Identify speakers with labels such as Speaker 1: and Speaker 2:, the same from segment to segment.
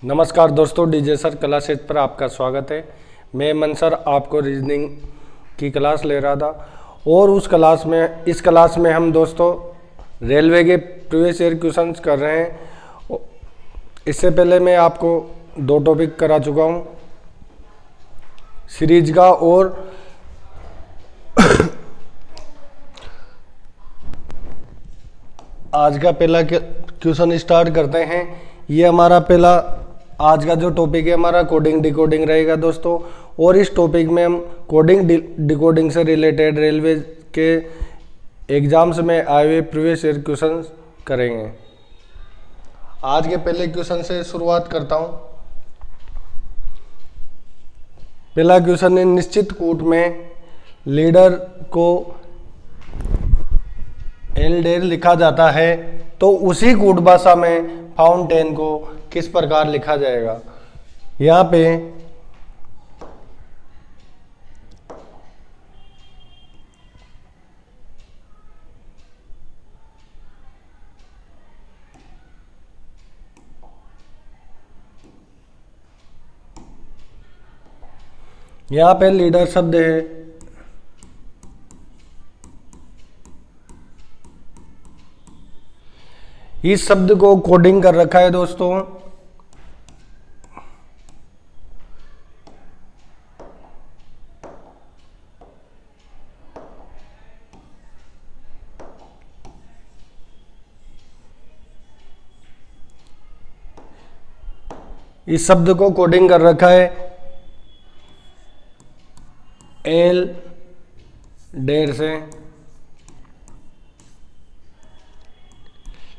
Speaker 1: नमस्कार दोस्तों, DJ sir class पर आपका स्वागत है। मैं मन सर आपको रीजनिंग की क्लास ले रहा था और इस क्लास में हम दोस्तों रेलवे के प्रीवियस ईयर क्वेश्चंस कर रहे हैं। इससे पहले मैं आपको 2 टॉपिक करा चुका हूं सीरीज का, और आज का पहला क्वेश्चन स्टार्ट करते हैं। ये हमारा पहला आज का जो टॉपिक है हमारा कोडिंग डिकोडिंग रहेगा दोस्तों, और इस टॉपिक में हम कोडिंग डिकोडिंग से रिलेटेड रेलवे के एग्जाम्स में आए हुए प्रीवियस ईयर क्वेश्चन करेंगे। आज के पहले क्वेश्चन से शुरुआत करता हूं। पहला क्वेश्चन है, निश्चित कूट में लीडर को एल डेर लिखा जाता है तो उसी कूट भाषा में फाउंटेन को किस प्रकार लिखा जाएगा। यहाँ पे लीडर शब्द है, इस शब्द को कोडिंग कर रखा है दोस्तों इस शब्द को कोडिंग कर रखा है एल डेर से।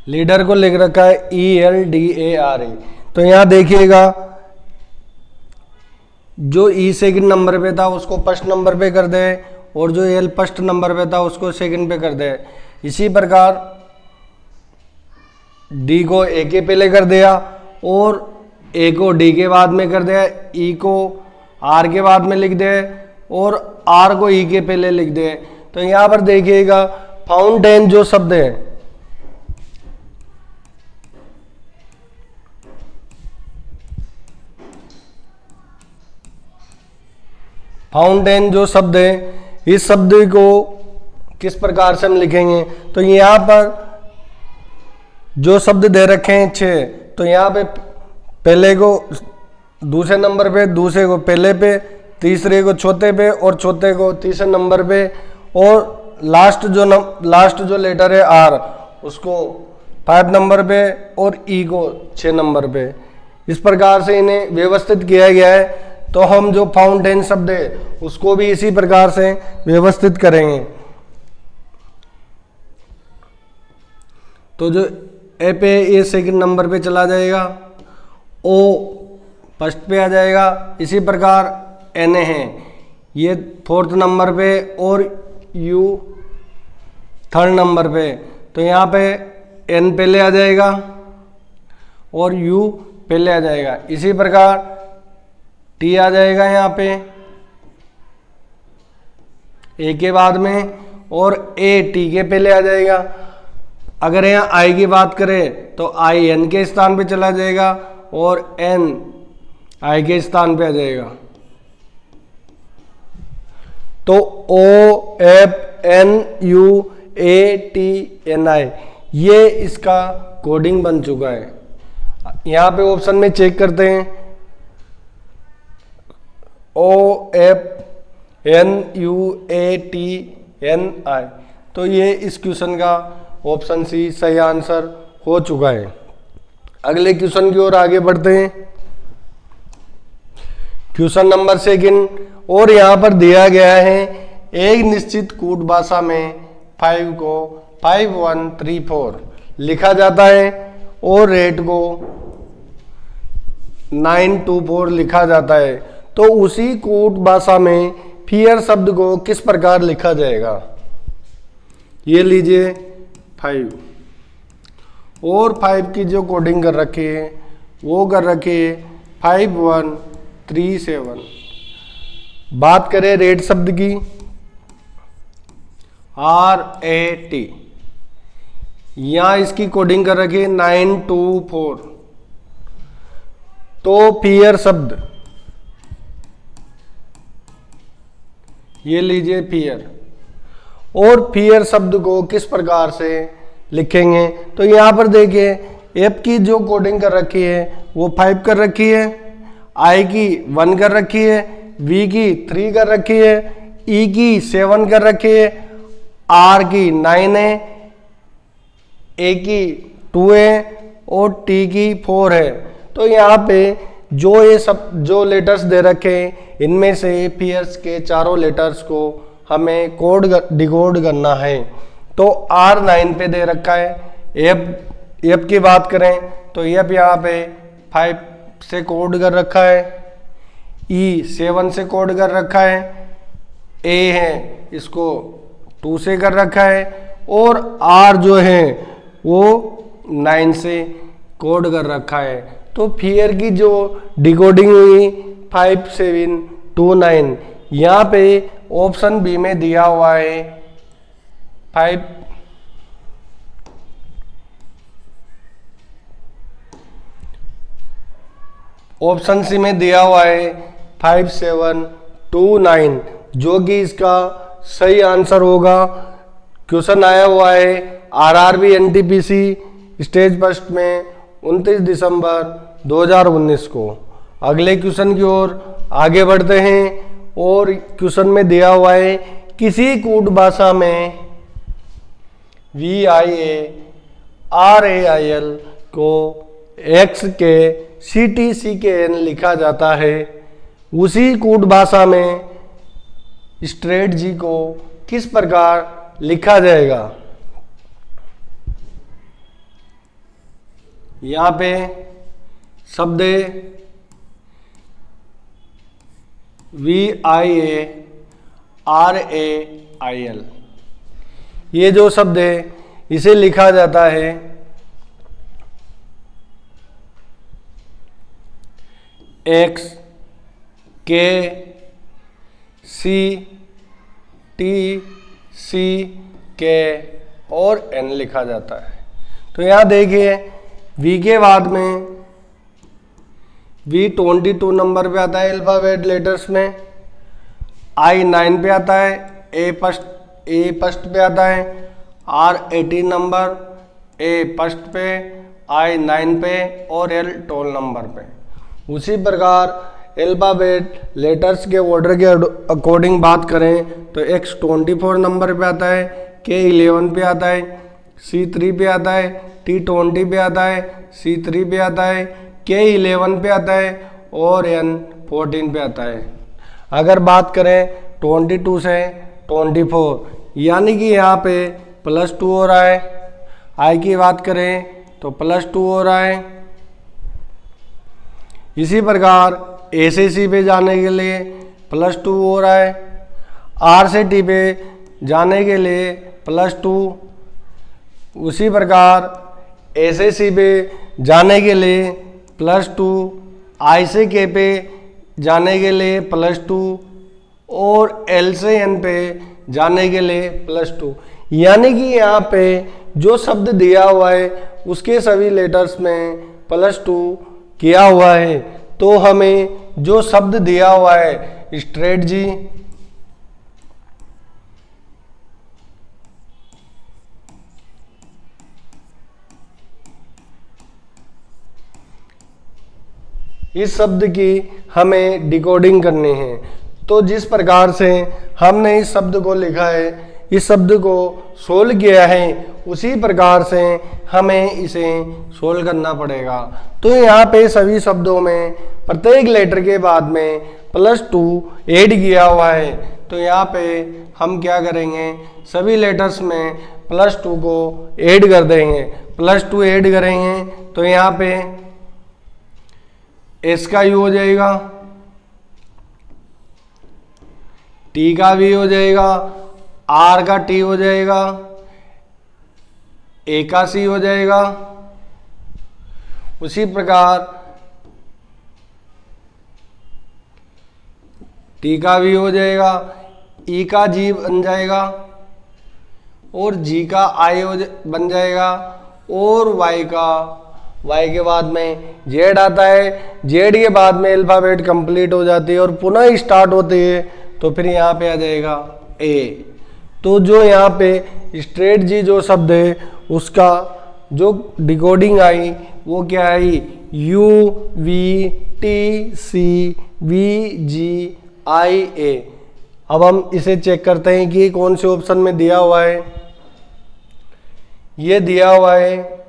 Speaker 1: लीडर को लिख रखा है ELDARE। तो यहां देखिएगा, जो ई सेकंड नंबर पे था उसको फर्स्ट नंबर पे कर दे, और जो एल फर्स्ट नंबर पे था उसको सेकंड पे कर दे। इसी प्रकार डी को ए के पहले कर दिया, और ए को डी के बाद में कर दिया, ई को आर के बाद में लिख दे, और आर को ई के पहले लिख दे। तो यहां पर देखिएगा फाउंटेन जो शब्द है, फाउंटेन जो शब्द है, इस शब्द को किस प्रकार से हम लिखेंगे। तो यहां पर जो शब्द दे रखे हैं 6, तो यहां पे पहले को दूसरे नंबर पे, दूसरे को पहले पे, तीसरे को चौथे पे, और चौथे को तीसरे नंबर पे, और लास्ट जो लेटर है आर उसको 5 नंबर पे, और ई को 6 नंबर पे। इस प्रकार से इन्हें व्यवस्थित किया गया है। तो हम जो फाउंटेन शब्द है उसको भी इसी प्रकार से व्यवस्थित करेंगे। तो जो ए पे ए सेकंड नंबर पे चला जाएगा, ओ फर्स्ट पे आ जाएगा। इसी प्रकार एन है ये 4th नंबर पे, और यू 3rd नंबर पे। तो यहाँ पे एन पहले आ जाएगा और यू पहले आ जाएगा। इसी प्रकार टी आ जाएगा यहाँ पे ए के बाद में, और ए टी के पहले आ जाएगा। अगर यहाँ आई की बात करें तो आई एन के स्थान पे चला जाएगा, और एन आई के स्थान पे आ जाएगा। तो O F N U A T N I, ये इसका कोडिंग बन चुका है। यहाँ पे ऑप्शन में चेक करते हैं, O F N U A T N I. तो ये इस क्वेश्चन का ऑप्शन सी सही आंसर हो चुका है। अगले क्वेश्चन की ओर आगे बढ़ते हैं। क्वेश्चन नंबर 2, और यहां पर दिया गया है एक निश्चित कूट भाषा में 5 को 5134 लिखा जाता है, और रेट को 924 लिखा जाता है। तो उसी कूट भाषा में फियर शब्द को किस प्रकार लिखा जाएगा। ये लीजिए 5, और 5 की जो कोडिंग कर रखी है वो कर रखी है 5137। बात करें रेट शब्द की, RAT, यहाँ इसकी कोडिंग कर रखी है 924। तो फियर शब्द, ये लीजिए फियर, और फियर शब्द को किस प्रकार से लिखेंगे, तो यहाँ पर देखिए एफ की जो कोडिंग कर रखी है वो 5 कर रखी है, आई की 1 कर रखी है, वी की 3 कर रखी है, ई की 7 कर रखी है, आर की 9 है, ए की 2 है और टी की 4 है। तो यहाँ पे जो ये सब जो लेटर्स दे रखे हैं इनमें से फियर्स के चारों लेटर्स को हमें डिकोड करना है। तो R9 पे दे रखा है, एफ की बात करें तो एफ यहाँ पे 5 से कोड कर रखा है, ई 7 से कोड कर रखा है, ए है इसको 2 से कर रखा है और आर जो है वो 9 से कोड कर रखा है। तो फियर की जो डिकोडिंग हुई 5 7 2 9, यहाँ पे ऑप्शन बी में दिया हुआ है 5 ऑप्शन सी में दिया हुआ है 5 7 2 9, जो कि इसका सही आंसर होगा। क्वेश्चन आया हुआ है आरआरबी एनटीपीसी स्टेज फर्स्ट में 29 दिसंबर 2019 को। अगले क्वेश्चन की ओर आगे बढ़ते हैं और क्वेश्चन में दिया हुआ है किसी कूट भाषा में VIARAIL को X के CTCKN लिखा जाता है, उसी कूट भाषा में स्ट्रेट जी को किस प्रकार लिखा जाएगा। यहाँ पे शब्द VIARAIL, ये जो शब्द है इसे लिखा जाता है X K C T C K और N लिखा जाता है। तो यहाँ देखिए V के बाद में V 22 नंबर पे आता है अल्फाबेट लेटर्स में, I 9 पे आता है, A फर्स्ट पे आता है, R 18 नंबर, A फर्स्ट पे, I 9 पे और L 12 नंबर पे। उसी प्रकार अल्फाबेट लेटर्स के ऑर्डर के अकॉर्डिंग बात करें तो X 24 नंबर पे आता है, K 11 पे आता है, C 3 पे आता है, T 20 पे आता है, C 3 पे आता है, K 11 पे आता है और N 14 पे आता है। अगर बात करें 22 से 24, यानी कि यहाँ पे +2 हो रहा है। I की बात करें तो +2 हो रहा है। इसी प्रकार A से C पे जाने के लिए +2 हो रहा है, R से T पे जाने के लिए +2, उसी प्रकार A से C पे जाने के लिए +2, I से K पे जाने के लिए +2 और L से N पे जाने के लिए +2। यानी कि यहाँ पे जो शब्द दिया हुआ है उसके सभी लेटर्स में +2 किया हुआ है। तो हमें जो शब्द दिया हुआ है स्ट्रेट जी, इस शब्द की हमें डिकोडिंग करनी है। तो जिस प्रकार से हमने इस शब्द को लिखा है, इस शब्द को सोल्व किया है, उसी प्रकार से हमें इसे सोल्व करना पड़ेगा। तो यहाँ पे सभी शब्दों में प्रत्येक लेटर के बाद में +2 ऐड किया हुआ है। तो यहाँ पे हम क्या करेंगे, सभी लेटर्स में +2 को ऐड कर देंगे। +2 ऐड करेंगे तो यहाँ पे S का U हो जाएगा, T का V हो जाएगा, R का T हो जाएगा, A का C हो जाएगा, उसी प्रकार T का V हो जाएगा, E का G बन जाएगा और G का I बन जाएगा और Y का वाई के बाद में जेड आता है, जेड के बाद में अल्फाबेट कंप्लीट हो जाती है और पुनः स्टार्ट होती है, तो फिर यहाँ पे आ जाएगा ए। तो जो यहाँ पे स्ट्रेट जी जो शब्द है उसका जो डिकोडिंग आई वो क्या आई, U V T C V G I A. अब हम इसे चेक करते हैं कि कौन से ऑप्शन में दिया हुआ है। ये दिया हुआ है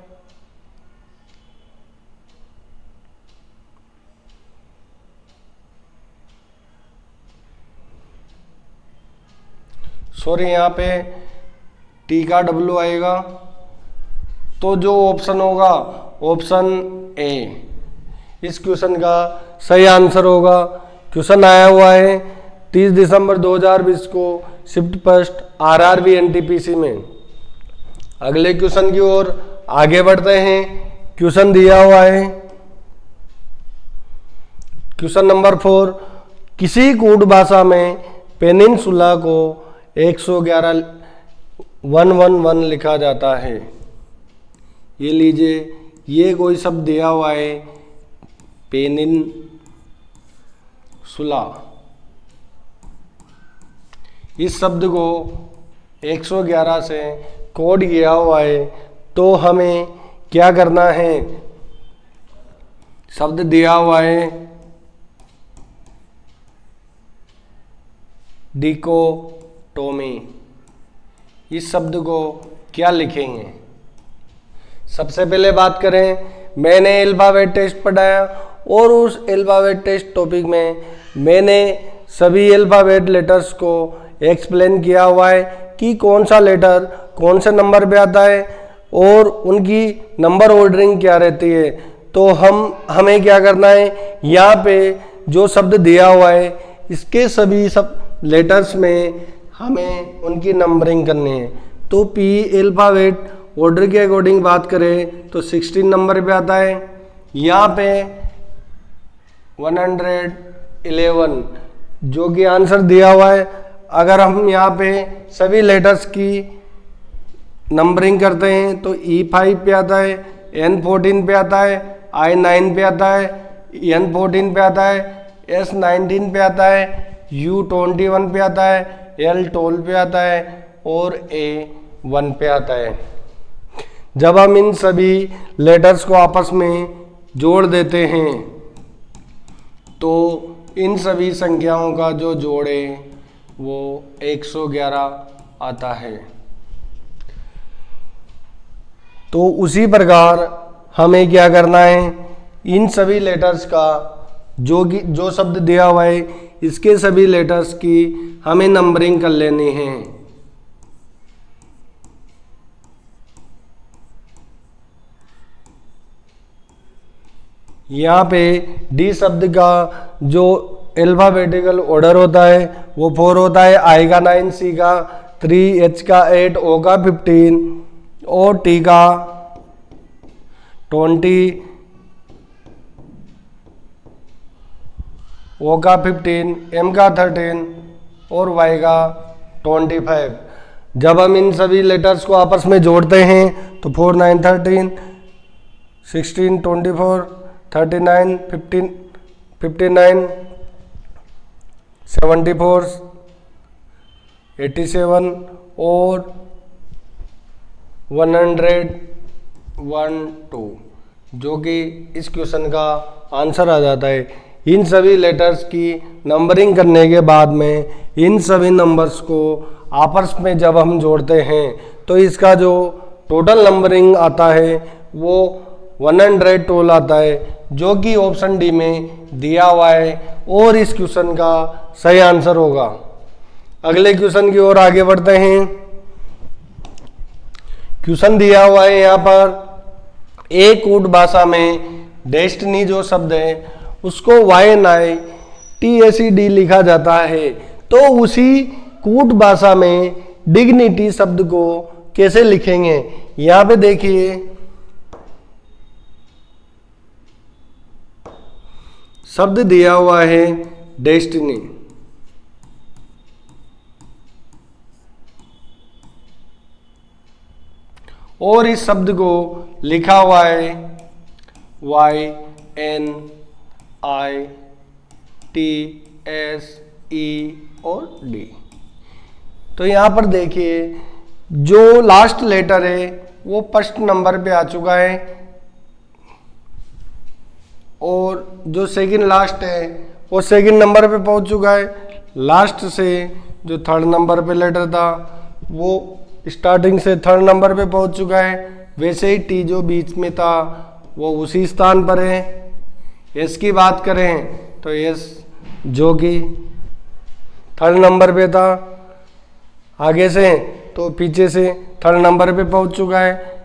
Speaker 1: सॉरी यहाँ पे टी का डब्ल्यू आएगा, तो जो ऑप्शन होगा ऑप्शन ए इस क्वेश्चन का सही आंसर होगा। क्वेश्चन आया हुआ है 30 दिसंबर 2020 को शिफ्ट फर्स्ट आरआरबी एनटीपीसी में। अगले क्वेश्चन की ओर आगे बढ़ते हैं। क्वेश्चन दिया हुआ है क्वेश्चन नंबर 4, किसी कूट भाषा में पेनिनसुला को 111 लिखा जाता है। ये लीजिए, ये कोई शब्द दिया हुआ है पेनिनसुला, इस शब्द को 111 से कोड किया हुआ है। तो हमें क्या करना है, शब्द दिया हुआ है डिकोटोमी, इस शब्द को क्या लिखेंगे। सबसे पहले बात करें, मैंने अल्फाबेट टेस्ट पढ़ाया और उस अल्फाबेट टेस्ट टॉपिक में मैंने सभी अल्फाबेट लेटर्स को एक्सप्लेन किया हुआ है कि कौन सा लेटर कौन से नंबर पे आता है और उनकी नंबर ऑर्डरिंग क्या रहती है। तो हमें क्या करना है, यहाँ पे जो शब्द दिया हुआ है इसके सभी सब लेटर्स में हमें उनकी नंबरिंग करनी है। तो पी अल्फाबेट ऑर्डर के अकॉर्डिंग बात करें तो 16 नंबर पे आता है। यहाँ पे 111 जो कि आंसर दिया हुआ है। अगर हम यहाँ पे सभी लेटर्स की नंबरिंग करते हैं तो E5 पे आता है, N14 पे आता है, I9 पे आता है, N14 पे आता है, S19 पे आता है, U21 पे आता है, L12 पे आता है और A1 पे आता है। जब हम इन सभी लेटर्स को आपस में जोड़ देते हैं तो इन सभी संख्याओं का जो जोड़ है वो 111 आता है। तो उसी प्रकार हमें क्या करना है, इन सभी लेटर्स का जो शब्द दिया हुआ है इसके सभी लेटर्स की हमें नंबरिंग कर लेनी है। यहाँ पे डी शब्द का जो अल्फाबेटिकल ऑर्डर होता है वो 4 होता है, आई का 9, सी का 3, एच का 8, ओ का 15 और टी का 20, ओ का 15, एम का 13 और वाई का 25। जब हम इन सभी लेटर्स को आपस में जोड़ते हैं तो 4, 9, 13, 16, 24, 39, 15, 59, 74, 87 और 112 जो कि इस क्वेश्चन का आंसर आ जाता है। इन सभी लेटर्स की नंबरिंग करने के बाद में इन सभी नंबर्स को आपस में जब हम जोड़ते हैं तो इसका जो टोटल नंबरिंग आता है वो 112 आता है, जो कि ऑप्शन डी में दिया हुआ है और इस क्वेश्चन का सही आंसर होगा। अगले क्वेश्चन की ओर आगे बढ़ते हैं। क्वेश्चन दिया हुआ है यहाँ पर, एक कूट भाषा में डेस्टिनी जो शब्द है उसको YNITACD लिखा जाता है। तो उसी कूट भाषा में डिग्निटी शब्द को कैसे लिखेंगे, यहाँ पे देखिए शब्द दिया हुआ है डेस्टिनी, और इस शब्द को लिखा हुआ है YNITSE और D। तो यहाँ पर देखिए जो लास्ट लेटर है वो फर्स्ट नंबर पे आ चुका है और जो सेकंड लास्ट है वो सेकंड नंबर पे पहुंच चुका है। लास्ट से जो थर्ड नंबर पे लेटर था वो स्टार्टिंग से थर्ड नंबर पे पहुंच चुका है। वैसे ही टी जो बीच में था वो उसी स्थान पर है। एस की बात करें तो एस जो कि थर्ड नंबर पे था आगे से, तो पीछे से थर्ड नंबर पे पहुंच चुका है।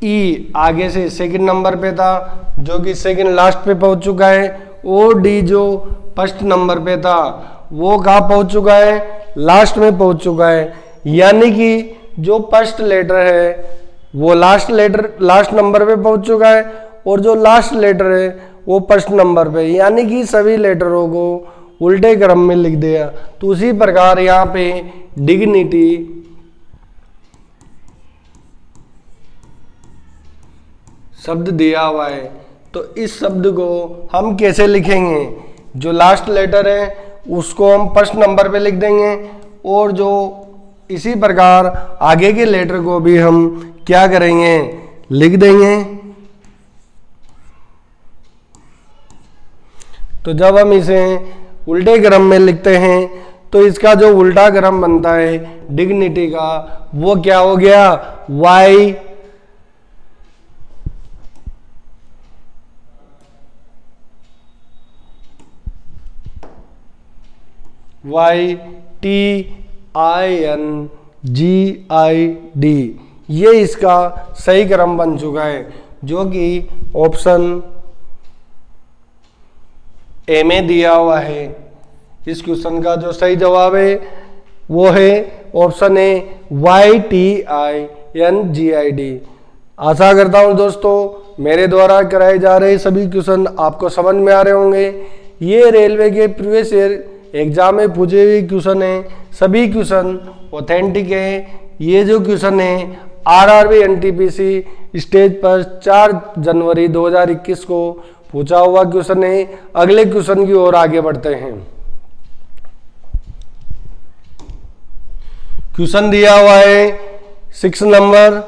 Speaker 1: ई आगे से सेकंड नंबर पे था जो कि सेकंड लास्ट पे पहुंच चुका है। और डी जो फर्स्ट नंबर पे था वो कहाँ पहुंच चुका है, लास्ट में पहुंच चुका है। यानी कि जो फर्स्ट लेटर है वो लास्ट नंबर पे पहुंच चुका है और जो लास्ट लेटर है वो फर्स्ट नंबर पे, यानी कि सभी लेटरों को उल्टे क्रम में लिख दिया। तो उसी प्रकार यहाँ पे डिग्निटी शब्द दिया हुआ है, तो इस शब्द को हम कैसे लिखेंगे, जो लास्ट लेटर है उसको हम फर्स्ट नंबर पे लिख देंगे और जो इसी प्रकार आगे के लेटर को भी हम क्या करेंगे, लिख देंगे। तो जब हम इसे उल्टे क्रम में लिखते हैं तो इसका जो उल्टा क्रम बनता है डिग्निटी का वो क्या हो गया, YTINGID, ये इसका सही क्रम बन चुका है, जो कि ऑप्शन ए में दिया हुआ है। इस क्वेश्चन का जो सही जवाब है वो है ऑप्शन ए YTINGID। आशा करता हूं दोस्तों मेरे द्वारा कराए जा रहे सभी क्वेश्चन आपको समझ में आ रहे होंगे। ये रेलवे के प्रीवियस ईयर एग्जाम में पूछे हुए क्वेश्चन है, सभी क्वेश्चन ऑथेंटिक है। ये जो क्वेश्चन है आरआरबी एनटीपीसी स्टेज पर 4 जनवरी 2021 को पूछा हुआ क्वेश्चन है। अगले क्वेश्चन की ओर आगे बढ़ते हैं। क्वेश्चन दिया हुआ है 6 नंबर,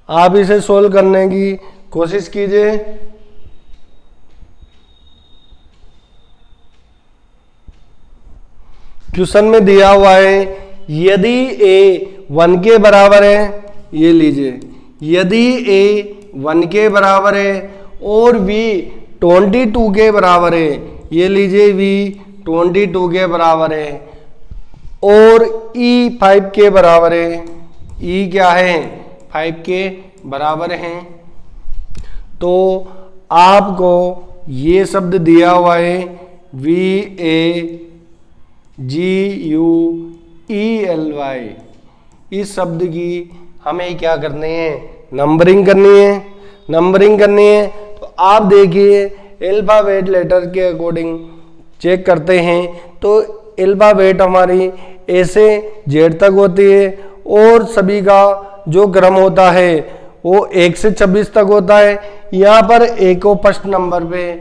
Speaker 1: आप इसे सोल्व करने की कोशिश कीजिए। क्वेश्चन में दिया हुआ है यदि a 1 के बराबर है, ये लीजिए, यदि a 1 के बराबर है और v 22 के बराबर है, ये लीजिए v 22 के बराबर है और e 5 के बराबर है, e क्या है 5 के बराबर है, तो आपको ये शब्द दिया हुआ है VAGUELY, इस शब्द की हमें क्या करनी है, नंबरिंग करनी है। नंबरिंग करनी है तो आप देखिए अल्फाबेट लेटर के अकॉर्डिंग चेक करते हैं तो अल्फाबेट हमारी ए से जेड तक होती है और सभी का जो क्रम होता है वो 1 से 26 तक होता है। यहाँ पर ए को फर्स्ट नंबर पे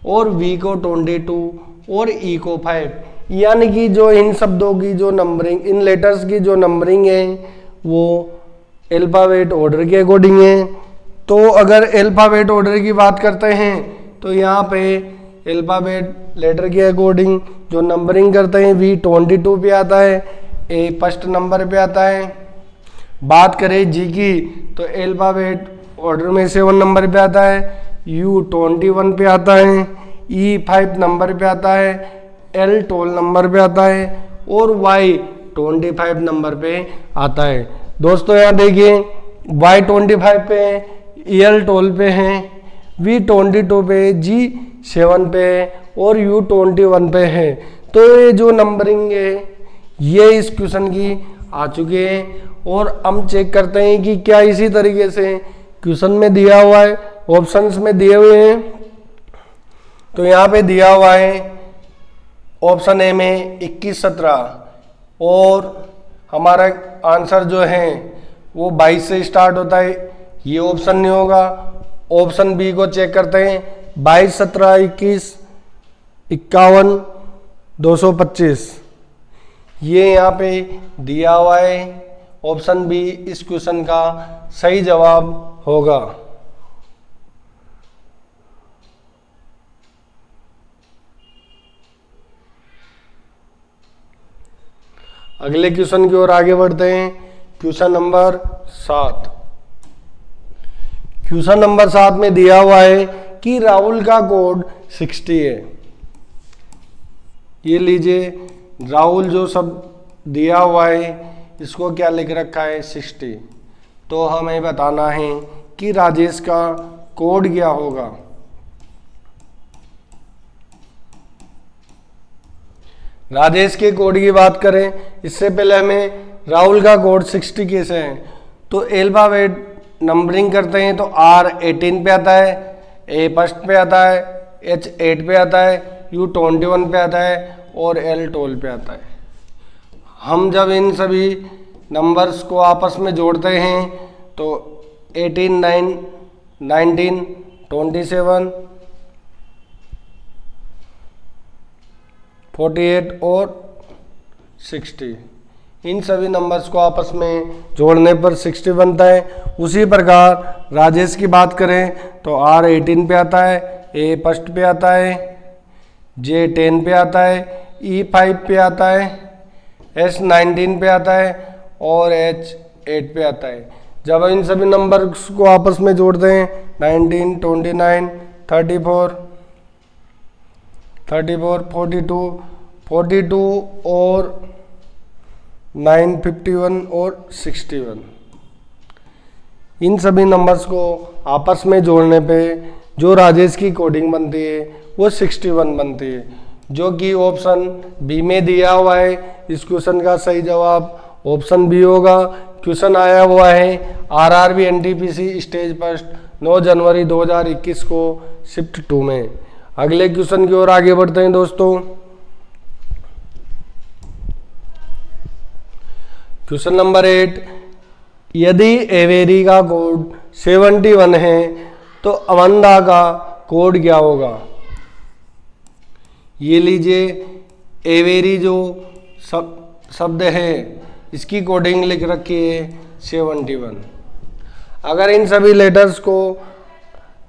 Speaker 1: और वी को 22 और ई को 5, यानी कि जो इन शब्दों की जो नंबरिंग, इन लेटर्स की जो नंबरिंग है वो अल्फाबेट ऑर्डर के अकॉर्डिंग है। तो अगर अल्फाबेट ऑर्डर की बात करते हैं तो यहाँ पे अल्फाबेट लेटर के अकॉर्डिंग जो नंबरिंग करते हैं वी 22 पे आता है, ए फर्स्ट नंबर पे आता है। बात करें जी की तो अल्फाबेट ऑर्डर में 7 नंबर पे आता है, यू 21 पे आता है, ई 5 नंबर पे आता है, एल 12 नंबर पे आता है और वाई 25 नंबर पे आता है। दोस्तों यहाँ देखिए वाई 25 पे है, एल 12 पे है, वी 22 पे, जी 7 पे है और यू 21 पे है। तो ये जो नंबरिंग है ये इस क्वेश्चन की आ चुके हैं और हम चेक करते हैं कि क्या इसी तरीके से क्वेश्चन में दिया हुआ है, ऑप्शंस में दिए हुए हैं। तो यहाँ पे दिया हुआ है ऑप्शन ए में 21, 17 और हमारा आंसर जो है वो 22 से स्टार्ट होता है, ये ऑप्शन नहीं होगा। ऑप्शन बी को चेक करते हैं, 22, 17, 21, 51, 225, ये यहाँ पे दिया हुआ है। ऑप्शन बी इस क्वेश्चन का सही जवाब होगा। अगले क्वेश्चन की ओर आगे बढ़ते हैं। Question number 7। क्वेश्चन नंबर 7 में दिया हुआ है कि राहुल का कोड 60 है। ये लीजिए, राहुल जो सब दिया हुआ है इसको क्या लिख रखा है, 60। तो हमें बताना है कि राजेश का कोड क्या होगा। राजेश के कोड की बात करें, इससे पहले हमें राहुल का कोड 60 कैसे है, तो अल्फाबेट नंबरिंग करते हैं तो R 18 पे आता है, A फर्स्ट पे आता है, H 8 पे आता है, U 21 पे आता है और L 12 पे आता है। हम जब इन सभी नंबर्स को आपस में जोड़ते हैं तो 18, 9, 19, 27, 48 और 60, इन सभी नंबर्स को आपस में जोड़ने पर 60 बनता है। उसी प्रकार राजेश की बात करें तो R 18 पे आता है, A फर्स्ट पे आता है, J 10 पे आता है, E 5 पे आता है, S 19 पे आता है और H 8 पे आता है। जब इन सभी नंबर्स को आपस में जोड़ते हैं 19, 29, 34, 42 और 9, 51 और 61, इन सभी नंबर्स को आपस में जोड़ने पे जो राजेश की कोडिंग बनती है वो 61 बनती है, जो कि ऑप्शन बी में दिया हुआ है। इस क्वेश्चन का सही जवाब ऑप्शन बी होगा। क्वेश्चन आया हुआ है आरआरबी एनटीपीसी स्टेज फर्स्ट 9 जनवरी 2021 को शिफ्ट 2 में। अगले क्वेश्चन की ओर आगे बढ़ते हैं दोस्तों। क्वेश्चन नंबर 8, यदि एवेरी का कोड 71 है तो अमंदा का कोड क्या होगा। ये लीजिए, एवेरी जो शब्द है इसकी कोडिंग लिख रखी है 71। अगर इन सभी लेटर्स को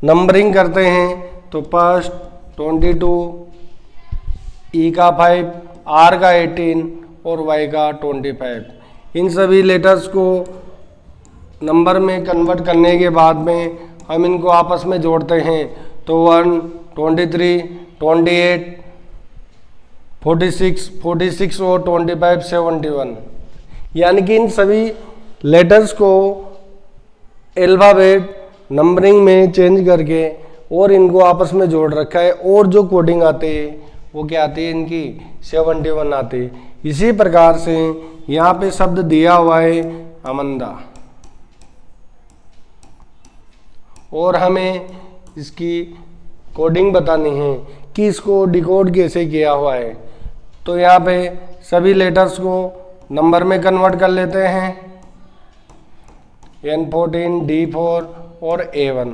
Speaker 1: नंबरिंग करते हैं तो फर्स्ट 22, ई का 5, आर का 18 और वाई का 25, इन सभी लेटर्स को नंबर में कन्वर्ट करने के बाद में हम इनको आपस में जोड़ते हैं तो 1, 23, 28, 46 और 25, 71, यानी कि इन सभी लेटर्स को अल्फाबेट नंबरिंग में चेंज करके और इनको आपस में जोड़ रखा है, और जो कोडिंग आती है वो क्या आती है, इनकी 71 आती है। इसी प्रकार से यहाँ पे शब्द दिया हुआ है अमंदा, और हमें इसकी कोडिंग बतानी है कि इसको डिकोड कैसे किया हुआ है। तो यहाँ पे सभी लेटर्स को नंबर में कन्वर्ट कर लेते हैं, N14, D4 और A1।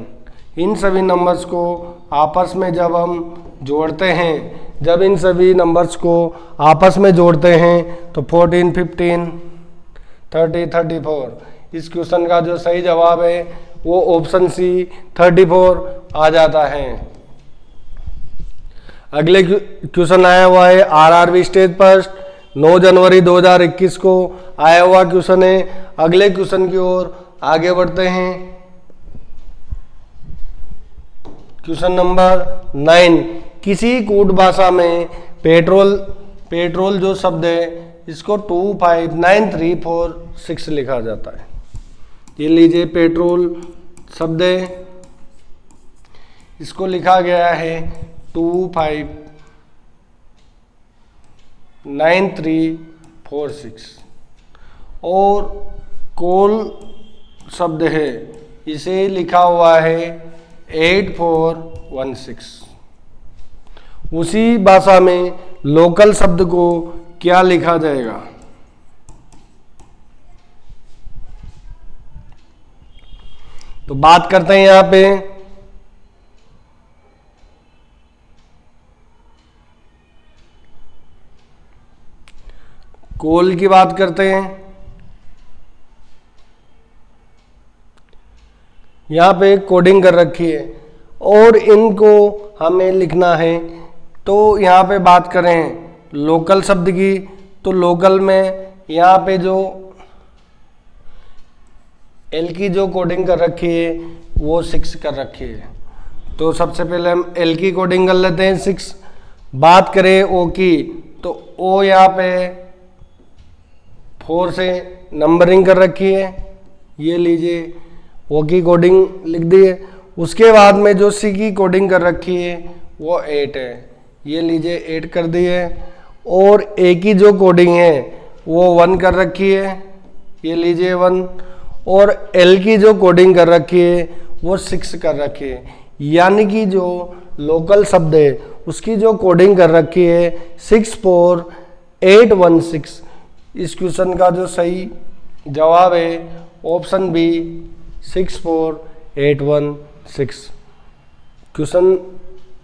Speaker 1: इन सभी नंबर्स को आपस में जब हम जोड़ते हैं, जब इन सभी नंबर्स को आपस में जोड़ते हैं तो 14, 15, 30, 34, इस क्वेश्चन का जो सही जवाब है वो ऑप्शन सी 34 आ जाता है। अगले क्वेश्चन आया हुआ है आरआरबी स्टेज फर्स्ट 9 जनवरी 2021 को आया हुआ क्वेश्चन है। अगले क्वेश्चन की ओर आगे बढ़ते हैं। क्वेश्चन नंबर 9, किसी कूट भाषा में पेट्रोल जो शब्द है इसको 259346 लिखा जाता है। ये लीजिए, पेट्रोल शब्द है, इसको लिखा गया है 259346, और कोल शब्द है इसे लिखा हुआ है 8416। उसी भाषा में लोकल शब्द को क्या लिखा जाएगा। तो बात करते हैं यहाँ पे कोल की बात करते हैं, यहाँ पे कोडिंग कर रखी है और इनको हमें लिखना है। तो यहाँ पे बात करें लोकल शब्द की, तो लोकल में यहाँ पे जो एल की जो कोडिंग कर रखी है वो 6 कर रखी है। तो सबसे पहले हम एल की कोडिंग कर लेते हैं 6। बात करें ओ की, तो ओ यहाँ पे 4 से नंबरिंग कर रखी है, ये लीजिए ओ की कोडिंग लिख दी है। उसके बाद में जो सी की कोडिंग कर रखी है वो 8 है, ये लीजिए 8 कर दी है। और ए की जो कोडिंग है वो 1 कर रखी है, ये लीजिए 1। और एल की जो कोडिंग कर रखी है वो 6 कर रखी है, यानी कि जो लोकल शब्द है उसकी जो कोडिंग कर रखी है 64816। इस क्वेश्चन का जो सही जवाब है option B 64816। Question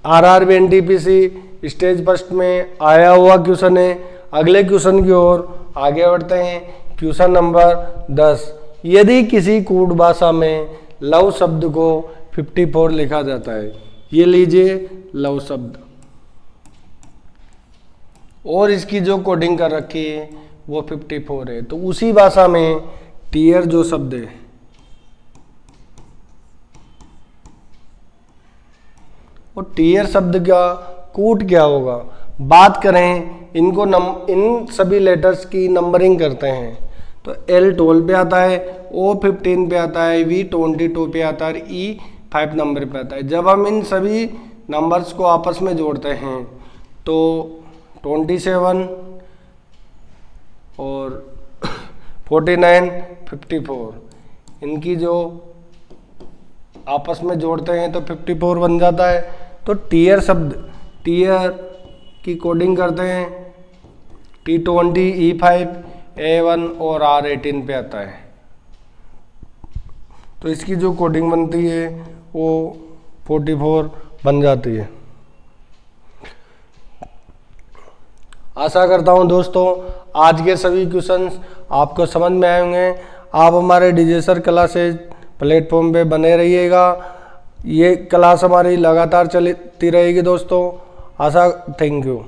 Speaker 1: RRB NTPC stage first में आया हुआ क्वेश्चन है। अगले क्वेश्चन की ओर आगे बढ़ते हैं। क्वेश्चन नंबर 10, यदि किसी कूट भाषा में लव शब्द को 54 लिखा जाता है, ये लीजिए लव शब्द, और इसकी जो कोडिंग कर रखी है वो 54 है। तो उसी भाषा में टीयर जो शब्द है, वो टीयर शब्द का कूट क्या होगा। बात करें इनको इन सभी लेटर्स की नंबरिंग करते हैं, तो L 12 पे आता है, O 15 पे आता है, V 22 पे आता है, E 5 नंबर पे आता है। जब हम इन सभी नंबर्स को आपस में जोड़ते हैं तो 27 और 49 54, इनकी जो आपस में जोड़ते हैं तो 54 बन जाता है। तो टीयर शब्द, टीयर की कोडिंग करते हैं T20, E5, A1 और R18 पे आता है। तो इसकी जो कोडिंग बनती है वो 44 बन जाती है। आशा करता हूँ दोस्तों आज के सभी क्वेश्चंस आपको समझ में आए होंगे। आप हमारे डीजे सर क्लासेज प्लेटफॉर्म पे बने रहिएगा, ये क्लास हमारी लगातार चलती रहेगी दोस्तों। आशा, थैंक यू।